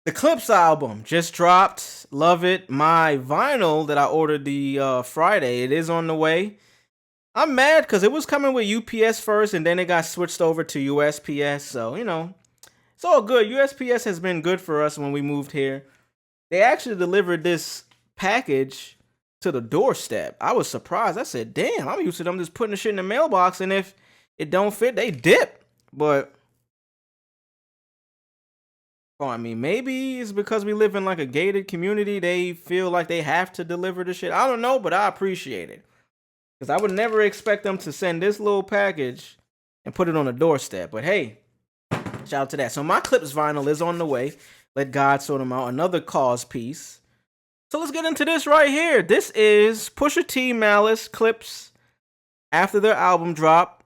The Clips album just dropped. Love it. My vinyl that I ordered the Friday, it is on the way. I'm mad because it was coming with UPS first and then it got switched over to USPS. So, it's all good. USPS has been good for us when we moved here. They actually delivered this package to the doorstep. I was surprised. I said, damn, I'm used to them just putting the shit in the mailbox, and if it don't fit, they dip. But I mean, maybe it's because we live in like a gated community. They feel like they have to deliver the shit. I don't know, but I appreciate it. Because I would never expect them to send this little package and put it on the doorstep. But hey, shout out to that. So my Clips vinyl is on the way. Let God sort them out. Another cause piece. So let's get into this right here. This is Pusha T, Malice Clips after their album drop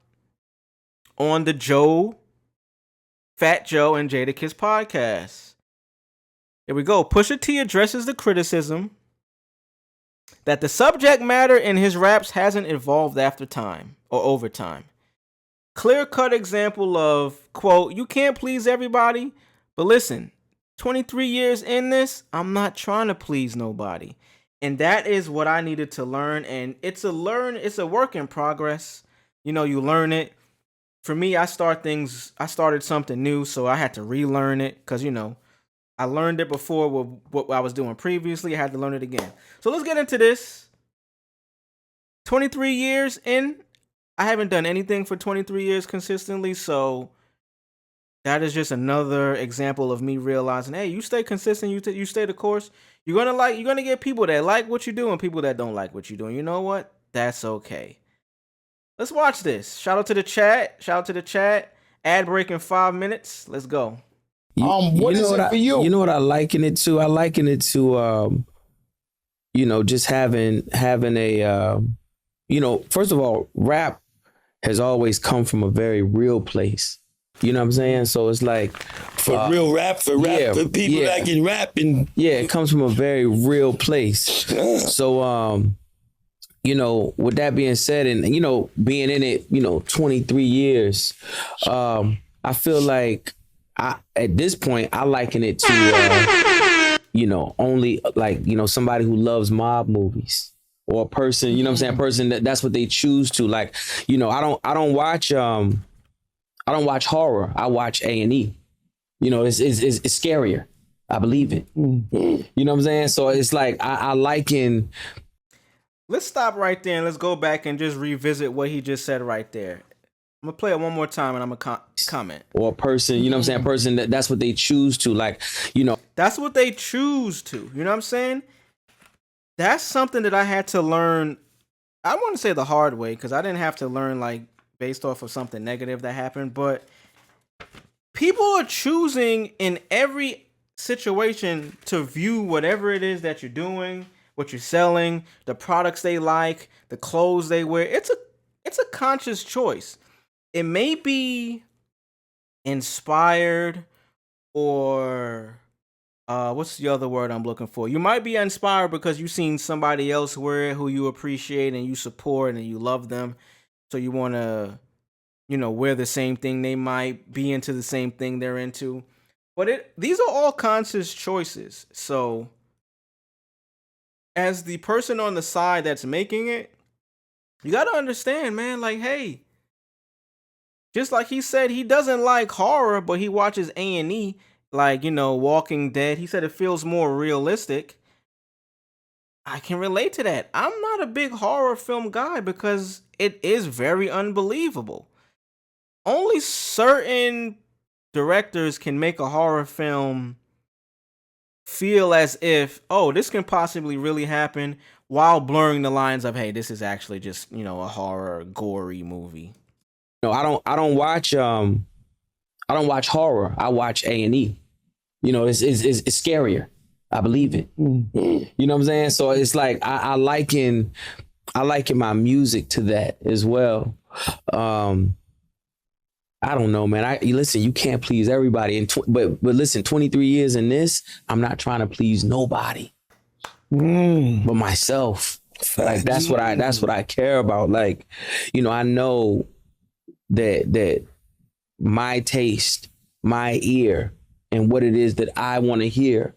on the Fat Joe and Jada podcast. Here we go. Pusha T addresses the criticism that the subject matter in his raps hasn't evolved after time or over time. Clear-cut example of, quote, you can't please everybody, but listen, 23 years in this, I'm not trying to please nobody. And that is what I needed to learn. And it's a work in progress. You learn it. For me, I started something new, so I had to relearn it because, I learned it before with what I was doing previously. I had to learn it again. So let's get into this. 23 years in, I haven't done anything for 23 years consistently, so that is just another example of me realizing, hey, you stay consistent, you stay the course. You're gonna get people that like what you do and people that don't like what you do. And you know what? That's okay. Let's watch this. Shout out to the chat. Ad break in 5 minutes. Let's go. What is it for you? You know what I liken it to? I liken it to, just having a, first of all, rap has always come from a very real place. You know what I'm saying? So it's like for real rap, for people that can rap and it comes from a very real place. So with that being said, and being in it, 23 years, I feel like at this point I liken it to only like somebody who loves mob movies or a person, you know what I'm saying, a person that's what they choose to like. I don't watch horror. I watch A&E. It's scarier. I believe it. You know what I'm saying? So it's like I liken. Let's stop right there and let's go back and just revisit what he just said right there. I'm gonna play it one more time and I'm gonna comment. Or a person, you know what I'm saying? A person that's what they choose to like. That's what they choose to. You know what I'm saying? That's something that I had to learn. I want to say the hard way because I didn't have to learn like based off of something negative that happened, but people are choosing in every situation to view whatever it is that you're doing, what you're selling, the products they like, the clothes they wear. It's a conscious choice. It may be inspired or what's the other word I'm looking for? You might be inspired because you've seen somebody else wear it who you appreciate and you support and you love them. So you want to, wear the same thing. They might be into the same thing they're into. But these are all conscious choices. So as the person on the side that's making it, you got to understand, man, like, hey, just like he said, he doesn't like horror, but he watches A&E, like, Walking Dead. He said it feels more realistic. I can relate to that. I'm not a big horror film guy because it is very unbelievable. Only certain directors can make a horror film feel as if, oh, this can possibly really happen while blurring the lines of, hey, this is actually just, a horror, gory movie. I don't watch horror. I watch A&E. It's scarier. I believe it. You know what I'm saying? So it's like I liken my music to that as well. I don't know, man. Listen, you can't please everybody. But listen, 23 years in this, I'm not trying to please nobody, but myself. Like that's what I care about. Like, I know that my taste, my ear, and what it is that I want to hear.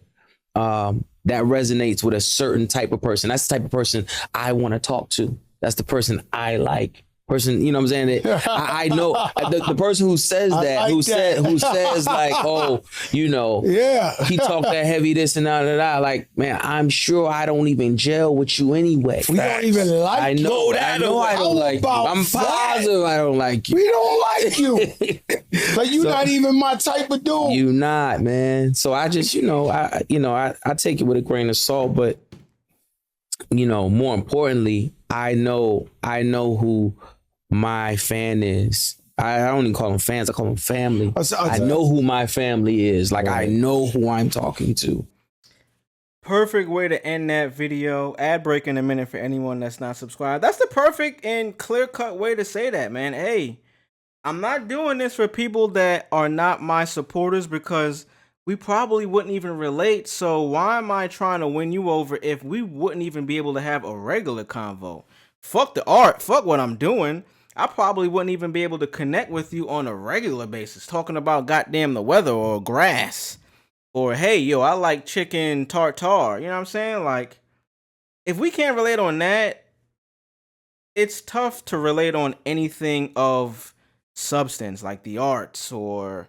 That resonates with a certain type of person. That's the type of person I want to talk to. That's the person I like. Person, you know what I'm saying? I know the person who says that, like who says like, oh, you know, he talked that heavy this and that. Like, man, I'm sure I don't even gel with you anyway. We don't even like you. I know I don't like you. I'm positive I don't like you. We don't like you. Like you're not even my type of dude. You not, man. So I just, I take it with a grain of salt, but more importantly, I know who my fan is. I don't even call them fans. I call them family. I know who my family is. Like, I know who I'm talking to. Perfect way to end that video. Ad break in a minute for anyone that's not subscribed. That's the perfect and clear-cut way to say that, man. Hey, I'm not doing this for people that are not my supporters because we probably wouldn't even relate. So why am I trying to win you over if we wouldn't even be able to have a regular convo? Fuck the art. Fuck what I'm doing. I probably wouldn't even be able to connect with you on a regular basis talking about goddamn the weather or grass or, hey, yo, I like chicken tartare. You know what I'm saying? Like, if we can't relate on that, it's tough to relate on anything of substance like the arts or,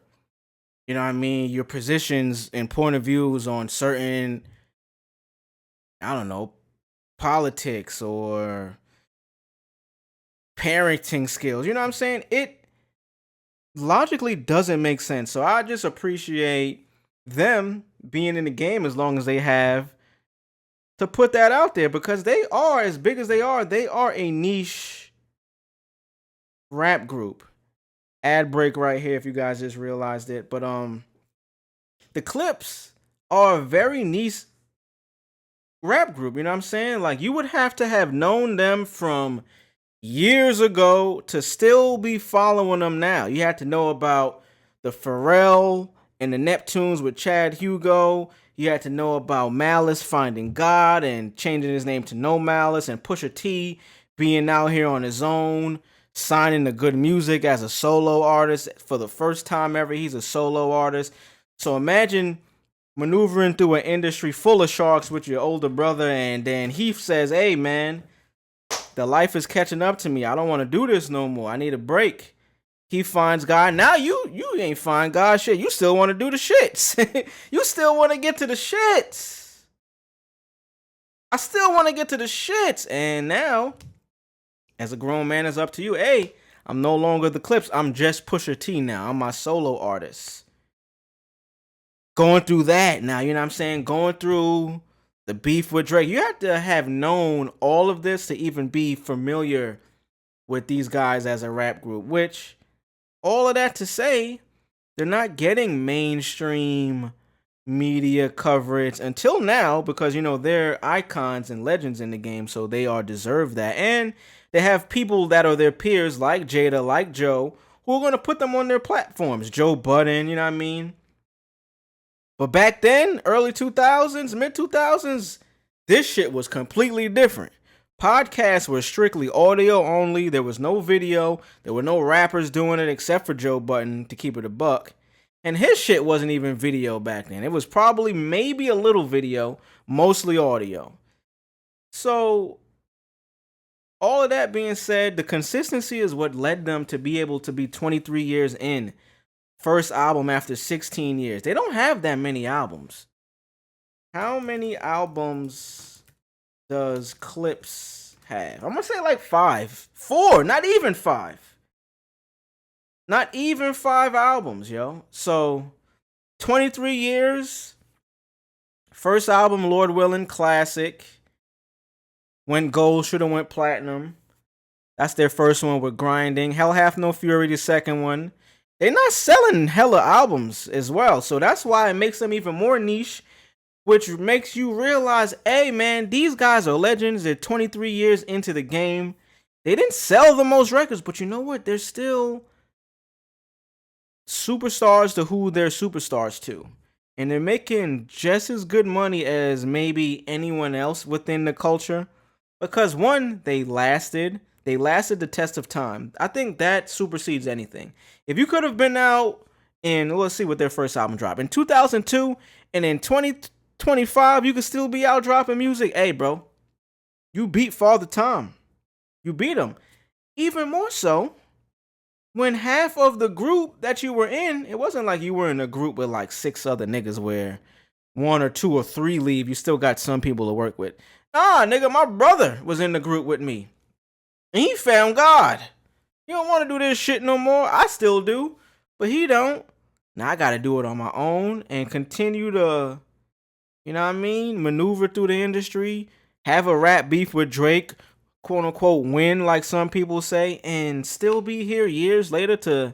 you know what I mean, your positions and point of views on certain, I don't know, politics or parenting skills. You know what I'm saying? It logically doesn't make sense. So I just appreciate them being in the game as long as they have to put that out there because they are, as big as they are a niche rap group. Ad break right here if you guys just realized it. But the Clips are a very niche rap group, you know what I'm saying? Like, you would have to have known them from years ago to still be following them now. You had to know about the Pharrell and the Neptunes with Chad Hugo. You had to know about Malice finding God and changing his name to No Malice, and Pusha T being out here on his own, signing the Good Music as a solo artist. For the first time ever, he's a solo artist. So imagine maneuvering through an industry full of sharks with your older brother, and then he says, hey man, the life is catching up to me. I don't want to do this no more. I need a break. He finds God. Now you ain't find God shit. You still want to do the shits. You still want to get to the shits. I still want to get to the shits. And now, as a grown man, it's up to you. Hey, I'm no longer the Clips. I'm just Pusha T now. I'm my solo artist. Going through that now, you know what I'm saying? Going through the beef with Drake. You have to have known all of this to even be familiar with these guys as a rap group, which, all of that to say, they're not getting mainstream media coverage until now because, they're icons and legends in the game, so they are deserve that. And they have people that are their peers like Jada, like Joe, who are going to put them on their platforms. Joe Budden, you know what I mean? But back then, early 2000s, mid 2000s, this shit was completely different. Podcasts were strictly audio only. There was no video. There were no rappers doing it except for Joe Budden, to keep it a buck. And his shit wasn't even video back then. It was probably maybe a little video, mostly audio. So, all of that being said, the consistency is what led them to be able to be 23 years in. First album after 16 years. They don't have that many albums. How many albums does Clips have? I'm gonna say like 5. 4, not even 5. Not even 5 albums, yo. So, 23 years. First album, Lord Willin', classic. Went gold, should have went platinum. That's their first one with Grinding. Hell Hath No Fury, the second one. They're not selling hella albums as well. So that's why it makes them even more niche, which makes you realize, hey man, these guys are legends. They're 23 years into the game. They didn't sell the most records, but you know what? They're still superstars to who they're superstars to. And they're making just as good money as maybe anyone else within the culture. Because one, they lasted the test of time. I think that supersedes anything. If you could have been out And let's see what their first album dropped. In 2002 and in 2025, you could still be out dropping music. Hey, bro, you beat Father Time. You beat him. Even more so, when half of the group that you were in, it wasn't like you were in a group with like 6 other niggas where 1 or 2 or 3 leave, you still got some people to work with. Nah, nigga, my brother was in the group with me. And he found God. He don't want to do this shit no more. I still do, but he don't. Now I gotta do it on my own and continue to, you know what I mean, maneuver through the industry, have a rap beef with Drake, quote unquote win like some people say, and still be here years later to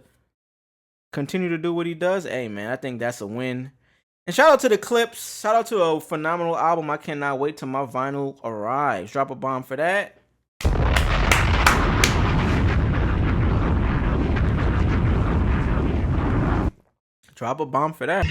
continue to do what he does. Hey man, I think that's a win. And shout out to the Clips. Shout out to a phenomenal album. I cannot wait till my vinyl arrives. Drop a bomb for that. Drop a bomb for that.